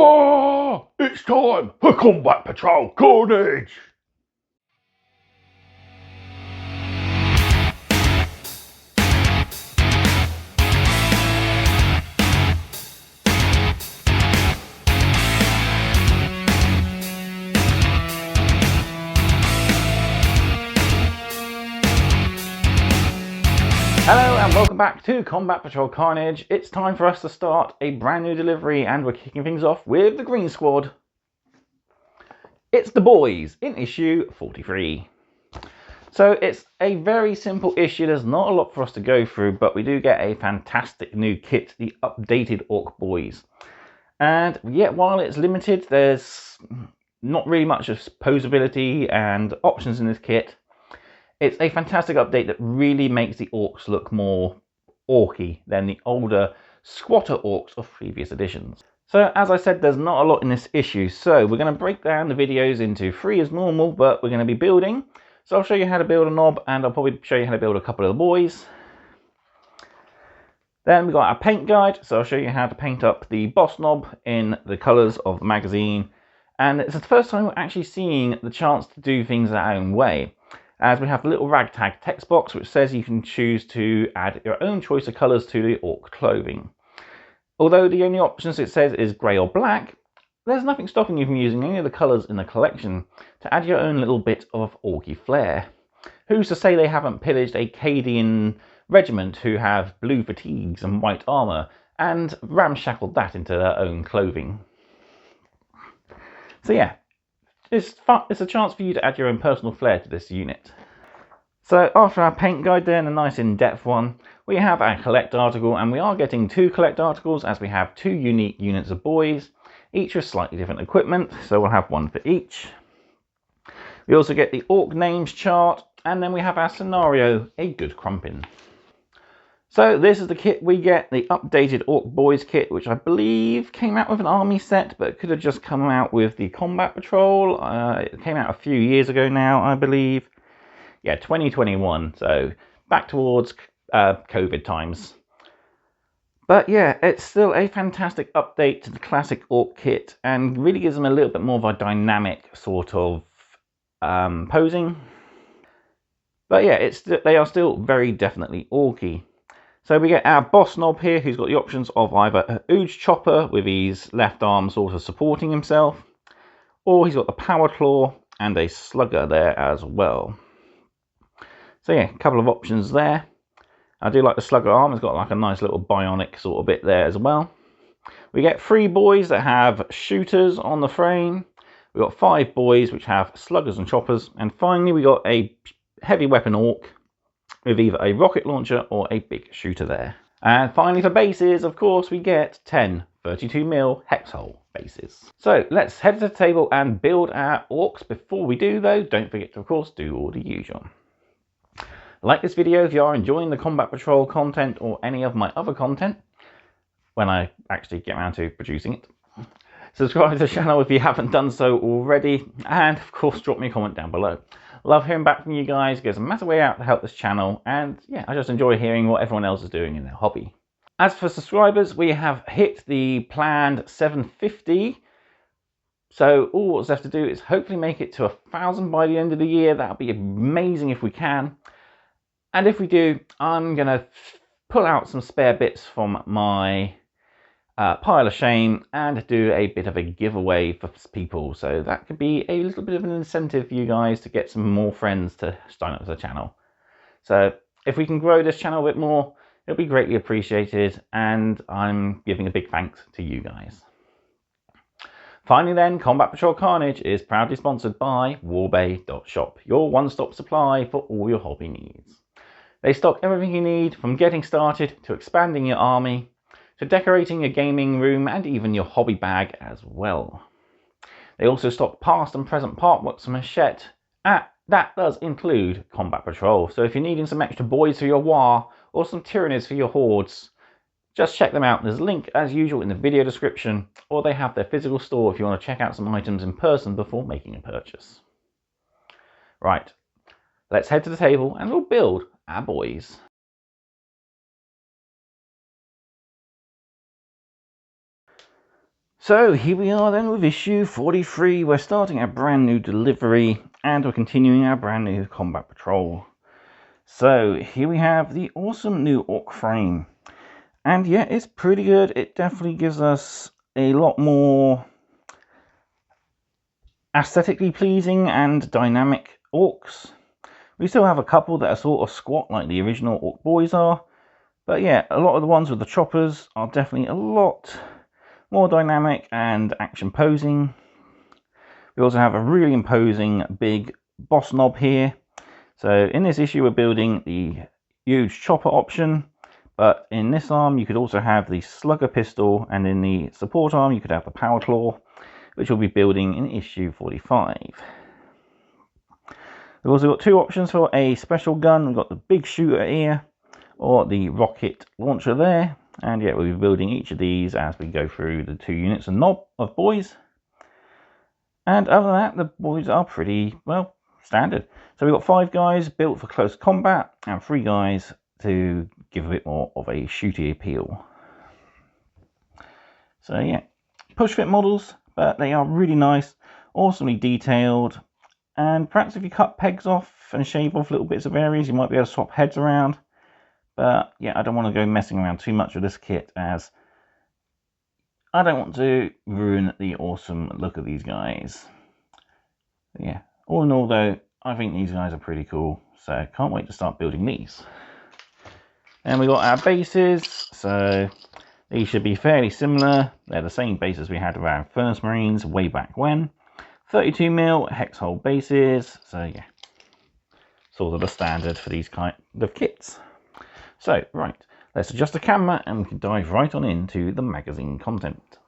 Whoa! It's time for Combat Patrol Carnage! Hello and welcome back to Combat Patrol Carnage. It's time for us to start a brand new delivery and we're kicking things off with the Green Squad. It's the boys in issue 43. So it's a very simple issue, there's not a lot for us to go through, but we do get a fantastic new kit, the updated Ork Boyz. And yet while it's limited, there's not really much of posability and options in this kit. It's a fantastic update that really makes the orcs look more orky than the older squatter orcs of previous editions. So as I said, there's not a lot in this issue, so we're going to break down the videos into 3 as normal, but we're going to be building. So I'll show you how to build a knob and I'll probably show you how to build a couple of the boys. Then we've got our paint guide, so I'll show you how to paint up the boss knob in the colours of the magazine. And it's the first time we're actually seeing the chance to do things our own way, as we have the little ragtag text box which says you can choose to add your own choice of colours to the orc clothing. Although the only options it says is grey or black, there's nothing stopping you from using any of the colours in the collection to add your own little bit of orky flair. Who's to say they haven't pillaged a Cadian regiment who have blue fatigues and white armour and ramshackled that into their own clothing? So yeah, it's a chance for you to add your own personal flair to this unit. So after our paint guide then, a nice in-depth one, we have our collect article, and we are getting 2 collect articles as we have 2 unique units of boys, each with slightly different equipment, so we'll have 1 for each. We also get the orc names chart, and then we have our scenario, a good crumpin. So this is the kit we get, the updated Ork Boyz kit, which I believe came out with an army set, but it could have just come out with the Combat Patrol. It came out a few years ago now, I believe. Yeah, 2021, so back towards COVID times. But yeah, it's still a fantastic update to the classic Ork kit, and really gives them a little bit more of a dynamic sort of posing. But yeah, they are still very definitely Orky. So we get our boss knob here, who's got the options of either a Ooge Chopper with his left arm sort of supporting himself, or he's got the Power Claw and a Slugger there as well. So yeah, a couple of options there. I do like the Slugger arm, it's got like a nice little bionic sort of bit there as well. We get 3 boys that have shooters on the frame. We've got 5 boys which have sluggers and choppers, and finally we got a heavy weapon orc with either a rocket launcher or a big shooter there. And finally for bases, of course, we get 10 32mm hex hole bases. So let's head to the table and build our orcs. Before we do though, don't forget to of course do all the usual. Like this video if you are enjoying the Combat Patrol content or any of my other content, when I actually get around to producing it. Subscribe to the channel if you haven't done so already, and of course drop me a comment down below. Love hearing back from you guys, it goes a massive way out to help this channel, and yeah, I just enjoy hearing what everyone else is doing in their hobby. As for subscribers, we have hit the planned 750, so all what's left to do is hopefully make it to 1,000 by the end of the year. That would be amazing if we can, and if we do, I'm going to pull out some spare bits from my pile of shame and do a bit of a giveaway for people, so that could be a little bit of an incentive for you guys to get some more friends to sign up to the channel. So if we can grow this channel a bit more, it'll be greatly appreciated, and I'm giving a big thanks to you guys. Finally then, Combat Patrol Carnage is proudly sponsored by warbay.shop, your one-stop supply for all your hobby needs. They stock everything you need, from getting started to expanding your army, to decorating your gaming room and even your hobby bag as well. They also stock past and present partwork from Hachette. That does include Combat Patrol, so if you're needing some extra boys for your war or some tyrannies for your hordes, just check them out. There's a link as usual in the video description, or they have their physical store if you want to check out some items in person before making a purchase. Right, let's head to the table and we'll build our boys. So here we are then with issue 43. We're starting a brand new delivery and we're continuing our brand new combat patrol. So here we have the awesome new Ork frame. And yeah, it's pretty good. It definitely gives us a lot more aesthetically pleasing and dynamic orcs. We still have a couple that are sort of squat like the original Ork Boyz are. But yeah, a lot of the ones with the choppers are definitely a lot more dynamic and action posing. We also have a really imposing big boss knob here. So in this issue we're building the huge chopper option, but in this arm you could also have the slugger pistol, and in the support arm you could have the power claw, which we'll be building in issue 45. We've also got two options for a special gun. We've got the big shooter here or the rocket launcher there. And yeah, we'll be building each of these as we go through the 2 units of boys. And other than that, the boys are pretty, well, standard. So we've got 5 guys built for close combat and 3 guys to give a bit more of a shooty appeal. So yeah, push fit models, but they are really nice, awesomely detailed. And perhaps if you cut pegs off and shave off little bits of areas, you might be able to swap heads around. But yeah, I don't want to go messing around too much with this kit, as I don't want to ruin the awesome look of these guys. But yeah, all in all though, I think these guys are pretty cool, so can't wait to start building these. And we got our bases, so these should be fairly similar. They're the same bases we had with our first Marines way back when. 32mm hex hole bases, so yeah, sort of the standard for these kind of kits. So, right, let's adjust the camera and we can dive right on into the magazine content.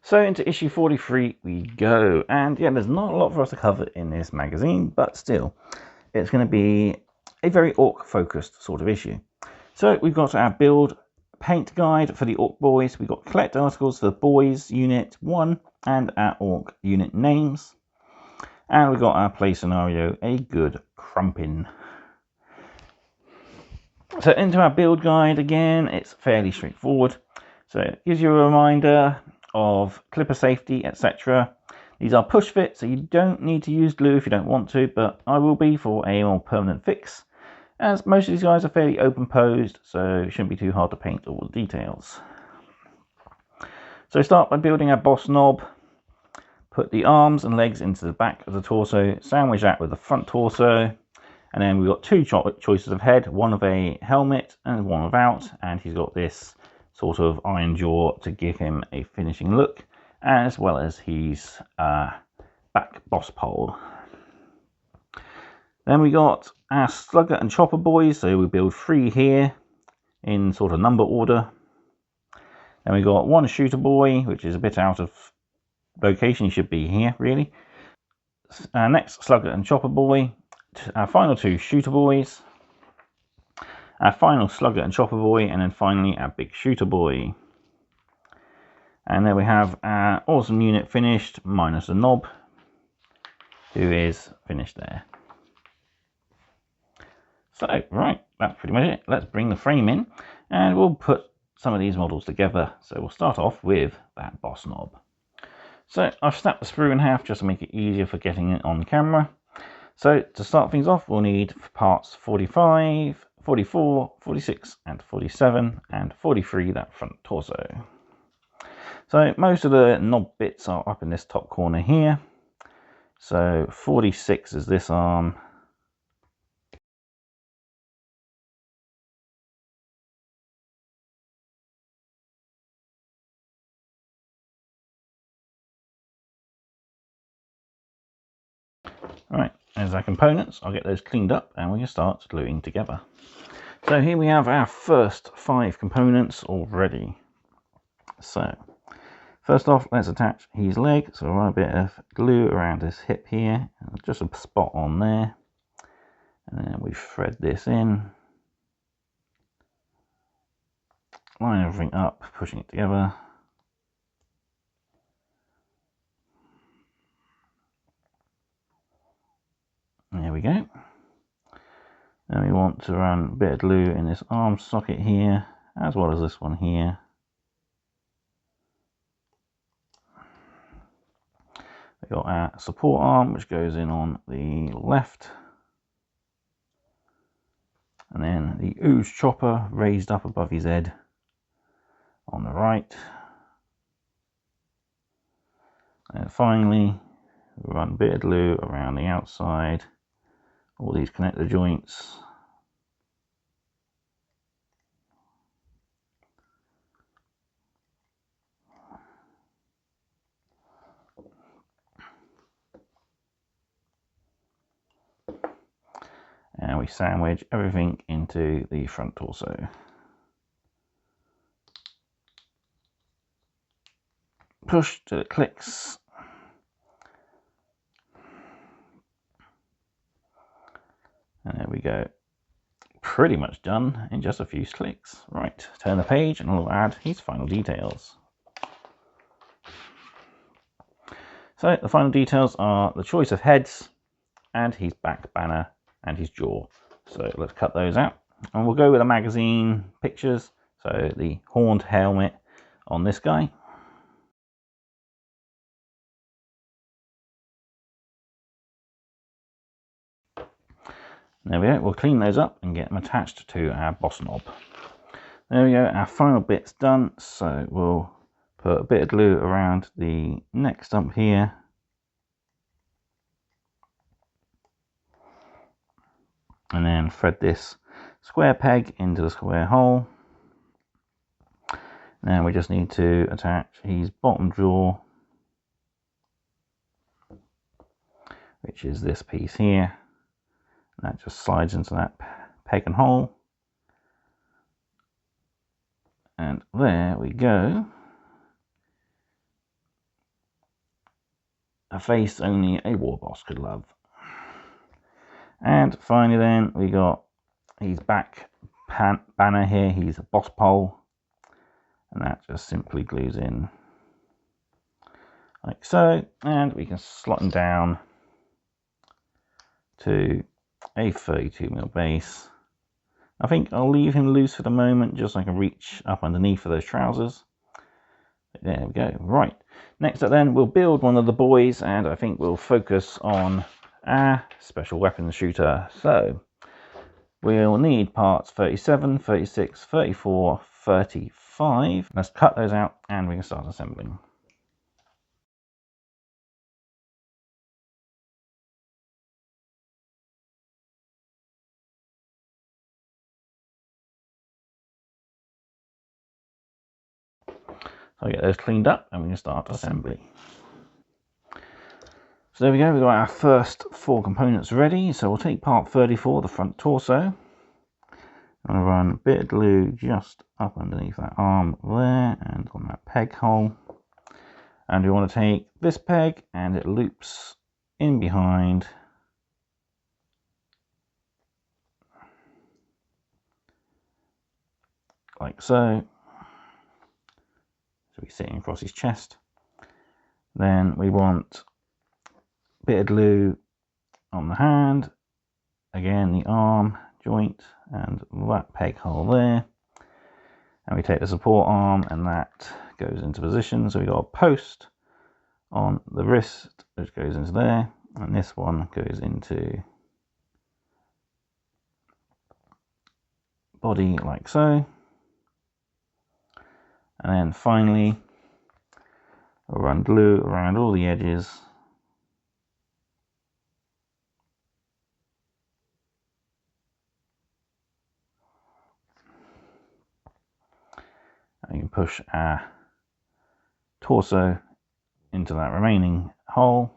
So, into issue 43 we go. And yeah, there's not a lot for us to cover in this magazine, but still, it's going to be a very Ork-focused sort of issue. So, we've got our build paint guide for the Ork Boyz. We've got collect articles for the Boys Unit 1 and our Ork unit names. And we've got our play scenario, a good crumpin'. So into our build guide again, it's fairly straightforward. So it gives you a reminder of clipper safety, etc. These are push fit, so you don't need to use glue if you don't want to, but I will be for a more permanent fix, as most of these guys are fairly open posed, so it shouldn't be too hard to paint all the details. So start by building our boss knob. Put the arms and legs into the back of the torso, sandwich that with the front torso. And then we've got 2 choices of head, one of a helmet and one without. And he's got this sort of iron jaw to give him a finishing look, as well as his back boss pole. Then we got our slugger and chopper boys, so we build 3 here in sort of number order. Then we got 1 shooter boy, which is a bit out of location, he should be here really. Next, slugger and chopper boy. Our final 2 shooter boys, our final slugger and chopper boy, and then finally our big shooter boy. And there we have our awesome unit finished, minus the knob, who is finished there. So, right, that's pretty much it. Let's bring the frame in, and we'll put some of these models together. So we'll start off with that boss knob. So I've snapped the sprue in half just to make it easier for getting it on camera. So to start things off, we'll need parts 45, 44, 46 and 47 and 43, that front torso. So most of the knob bits are up in this top corner here. So 46 is this arm. Right, there's our components. I'll get those cleaned up and we can start gluing together. So here we have our first 5 components already. So first off, let's attach his leg. So I'll run a bit of glue around his hip here, just a spot on there. And then we thread this in. Line everything up, pushing it together. There we go. Then we want to run a bit of glue in this arm socket here, as well as this one here. We've got our support arm, which goes in on the left. And then the ooze chopper raised up above his head on the right. And finally, we run a bit of glue around the outside, all these connector joints. And we sandwich everything into the front torso. Push till it clicks. And there we go. Pretty much done in just a few clicks. Right, turn the page and we'll add his final details. So the final details are the choice of heads and his back banner and his jaw. So let's cut those out. And we'll go with the magazine pictures. So the horned helmet on this guy. There we go, we'll clean those up and get them attached to our boss knob. There we go, our final bit's done, so we'll put a bit of glue around the neck stump here. And then thread this square peg into the square hole. Now we just need to attach his bottom jaw, which is this piece here. That just slides into that peg and hole. And there we go. A face only a war boss could love. And finally then we got his back banner here, his boss pole. And that just simply glues in like so. And we can slot him down to a 32mm base. I think I'll leave him loose for the moment, just so I can reach up underneath for those trousers. There we go. Right, next up then we'll build one of the boys, and I think we'll focus on our special weapons shooter. So we'll need parts 37, 36, 34, 35. Let's cut those out and we can start assembling. So I'll get those cleaned up and we can start assembly. So there we go, we've got our first 4 components ready. So we'll take part 34, the front torso. I'm going to run a bit of glue just up underneath that arm there and on that peg hole. And we want to take this peg and it loops in behind. Like so. So we're sitting across his chest. Then we want a bit of glue on the hand, again the arm joint and that peg hole there. And we take the support arm and that goes into position. So we got a post on the wrist which goes into there, and this one goes into body like so. And then finally, I'll run glue around all the edges. And you can push our torso into that remaining hole,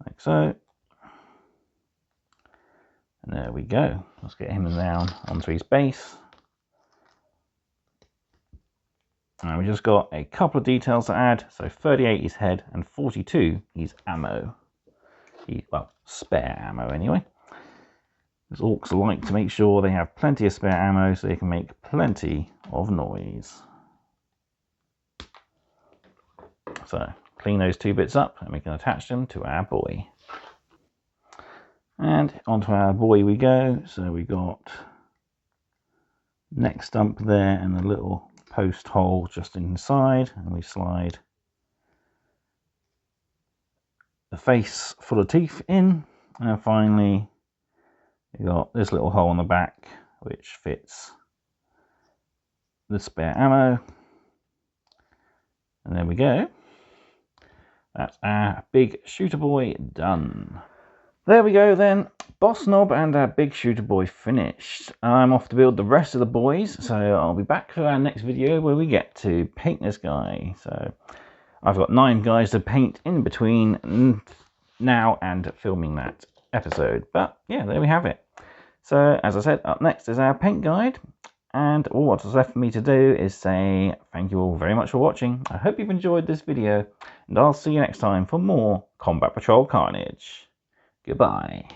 like so. And there we go. Let's get him down onto his base. And we just got a couple of details to add. So 38 is head and 42 is ammo. Well, spare ammo anyway. Because orcs like to make sure they have plenty of spare ammo so they can make plenty of noise. So clean those 2 bits up and we can attach them to our boy. And onto our boy we go. So we got neck stump there and a little post hole just inside, and we slide the face full of teeth in, and finally you got this little hole on the back which fits the spare ammo. And there we go. That's our big shooter boy done. There we go then, boss knob and our big shooter boy finished. I'm off to build the rest of the boys, so I'll be back for our next video where we get to paint this guy. So I've got 9 guys to paint in between now and filming that episode. But yeah, there we have it. So as I said, up next is our paint guide. And all what's left for me to do is say thank you all very much for watching. I hope you've enjoyed this video, and I'll see you next time for more Combat Patrol Carnage. Goodbye.